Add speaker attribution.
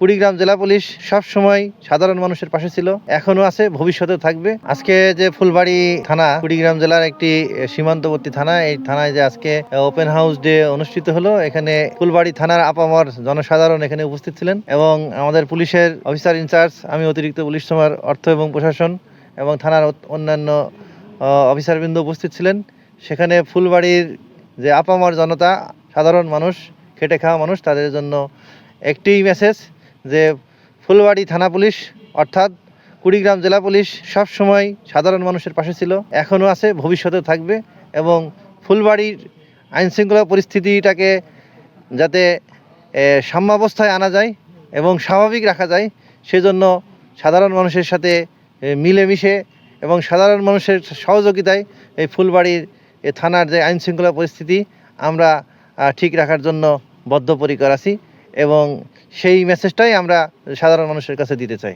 Speaker 1: কুড়িগ্রাম জেলা পুলিশ সব সময় সাধারণ মানুষের পাশে ছিল, এখনো আছে, ভবিষ্যতেও থাকবে। আজকে যে ফুলবাড়ি থানা কুড়িগ্রাম জেলার একটি সীমান্তবর্তী থানা, এই থানায় যে আজকে ওপেন হাউস ডে অনুষ্ঠিত হলো, এখানে ফুলবাড়ি থানার আপামর জনসাধারণ এখানে উপস্থিত ছিলেন এবং আমাদের পুলিশের অফিসার ইনচার্জ, আমি অতিরিক্ত পুলিশ সুপার অর্থ এবং প্রশাসন এবং থানার অন্যান্য অফিসারবৃন্দ উপস্থিত ছিলেন। সেখানে ফুলবাড়ির যে আপামর জনতা, সাধারণ মানুষ, খেটে খাওয়া মানুষ, তাদের জন্য একটি মেসেজ যে ফুলবাড়ি থানা পুলিশ অর্থাৎ কুড়িগ্রাম জেলা পুলিশ সব সময় সাধারণ মানুষের পাশে ছিল, এখনও আছে, ভবিষ্যতেও থাকবে। এবং ফুলবাড়ির আইনশৃঙ্খলা পরিস্থিতিটাকে যাতে সাম্যাবস্থায় আনা যায় এবং স্বাভাবিক রাখা যায়, সেজন্য সাধারণ মানুষের সাথে মিলেমিশে এবং সাধারণ মানুষের সহযোগিতায় এই ফুলবাড়ির থানার যে আইনশৃঙ্খলা পরিস্থিতি আমরা ঠিক রাখার জন্য বদ্ধপরিকর আছি এবং সেই মেসেজটাই আমরা সাধারণ মানুষের কাছে দিতে চাই।